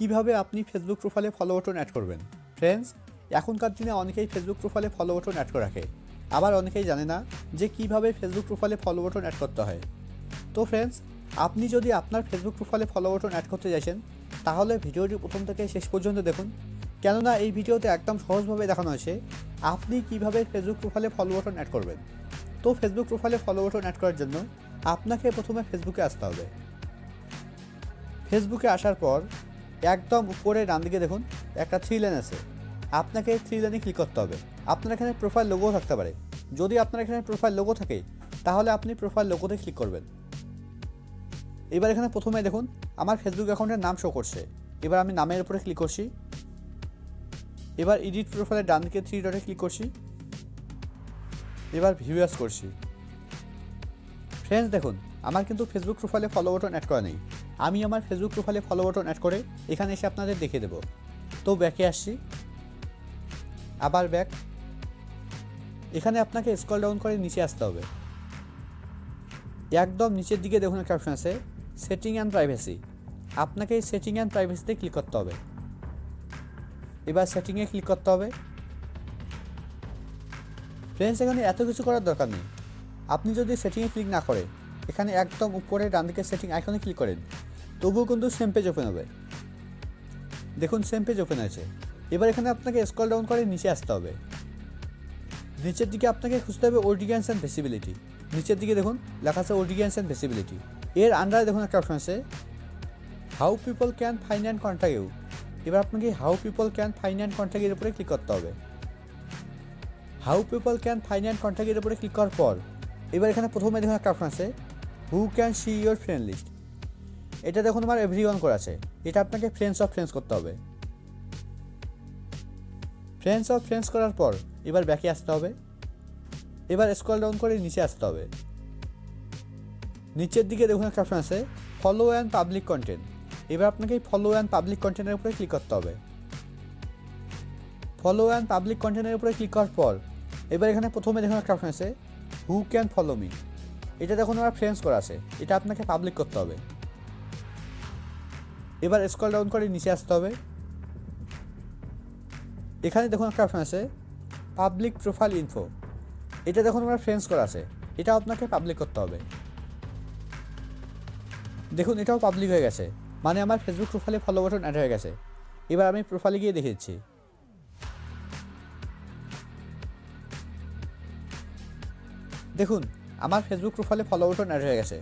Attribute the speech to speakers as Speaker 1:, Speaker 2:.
Speaker 1: কিভাবে আপনি ফেসবুক প্রোফাইলে ফলো বাটন অ্যাড করবেন। ফ্রেন্ডস, এখনকার দিনে অনেকেই ফেসবুক প্রোফাইলে ফলো বাটন অ্যাড করে রাখে, আবার অনেকেই জানে না যে কিভাবে ফেসবুক প্রোফাইলে ফলো বাটন অ্যাড করতে হয়। তো ফ্রেন্ডস, আপনি যদি আপনার ফেসবুক প্রোফাইলে ফলো বাটন অ্যাড করতে চাইছেন তাহলে ভিডিওটি প্রথম থেকে শেষ পর্যন্ত দেখুন, কেননা এই ভিডিওতে একদম সহজভাবে দেখানো হয়েছে আপনি কিভাবে ফেসবুক প্রোফাইলে ফলো বাটন অ্যাড করবেন। তো ফেসবুক প্রোফাইলে ফলো বাটন অ্যাড করার জন্য আপনাকে প্রথমে ফেসবুকে আসতে হবে। ফেসবুকে আসার পর একদম উপরে ডান দিকে দেখুন একটা 3 লাইন আছে, আপনাকে 3 লাইনে ক্লিক করতে হবে। আপনার এখানে প্রোফাইল লোগো থাকতে পারে, যদি আপনার এখানে প্রোফাইল লোগো থাকে তাহলে আপনি প্রোফাইল লোগোতে ক্লিক করবেন। এবার এখানে প্রথমে দেখুন আমার ফেসবুক অ্যাকাউন্টের নাম শো করছে, এবার আমি নামের উপরে ক্লিক করছি। এবার এডিট প্রোফাইলের ডান দিকে 3 ডটে ক্লিক করছি, এবার ভিউয়ার্স করছি। ফ্রেন্ডস দেখুন, আমার কিন্তু ফেসবুক প্রোফাইলে ফলো বাটন অ্যাড করা নেই। আমি আমার ফেসবুক প্রোফাইলে ফলো বাটন অ্যাড করে এখানে এসে আপনাদের দেখিয়ে দেবো। তো ব্যাকে আসছি, আবার ব্যাক। এখানে আপনাকে স্ক্রল ডাউন করে নিচে আসতে হবে। একদম নিচের দিকে দেখুন একটা অপশন আছে সেটিং অ্যান্ড প্রাইভেসি, আপনাকে এই সেটিং অ্যান্ড প্রাইভেসিতে ক্লিক করতে হবে। এবার সেটিংয়ে ক্লিক করতে হবে। ফ্রেন্ডস, এখানে এত কিছু করার দরকার নেই। আপনি যদি সেটিংয়ে ক্লিক না করে এখানে একদম উপরে ডান দিকে সেটিং আইকনে ক্লিক করেন তবুও কিন্তু সেম পেজ ওপেন হবে। দেখুন সেম পেজ ওপেন হয়েছে। এবার এখানে আপনাকে স্ক্রল ডাউন করে নিচে আসতে হবে। নিচের দিকে আপনাকে খুঁজতে হবে অডিয়েন্স অ্যান্ড ভিজিবিলিটি। নিচের দিকে দেখুন লেখা আছে অডিয়েন্স অ্যান্ড ভিজিবিলিটি। এর আন্ডারে দেখুন একটা অপশন আছে how people can find and contact you. এবার আপনাকে how people can find and contact এর উপরে ক্লিক করতে হবে। How people can find and contact এর উপরে ক্লিক করার পর এবার এখানে প্রথমে দেখুন একটা অপশন আছে who can see your friend list. এটা দেখুন আমার এভরিওয়ান করা আছে, এটা আপনাকে ফ্রেন্ডস অফ ফ্রেন্ডস করতে হবে। ফ্রেন্ডস অফ ফ্রেন্ডস করার পর এবার ব্যাকে আসতে হবে। এবার স্ক্রল ডাউন করে নিচে আসতে হবে। নিচের দিকে দেখুন একটা অপশন আছে ফলো অ্যান্ড পাবলিক কন্টেন্ট। এবার আপনাকে ফলো অ্যান্ড পাবলিক কন্টেন্টের উপরে ক্লিক করতে হবে। ফলো অ্যান্ড পাবলিক কন্টেন্টের উপরে ক্লিক করার পর এবার এখানে প্রথমে দেখুন একটা অপশন আছে হু ক্যান ফলো মি। এটা দেখুন আমার ফ্রেন্ডস করা আছে, এটা আপনাকে পাবলিক করতে হবে। এবার স্ক্রল ডাউন করে নিচে আসতে হবে। এখানে দেখুন একটা অপশন আছে পাবলিক প্রোফাইল ইনফো। এটা দেখুন আমার ফ্রেন্ডস করা আছে, এটা আপনাকে পাবলিক করতে হবে। দেখুন এটাও পাবলিক হয়ে গেছে, মানে আমার ফেসবুক প্রোফাইলে ফলো বাটন অ্যাড হয়ে গেছে। এবার আমি প্রোফাইলে গিয়ে দেখে দিচ্ছি। দেখুন আমার ফেসবুক প্রোফাইলে ফলো বাটন অ্যাড হয়ে গেছে।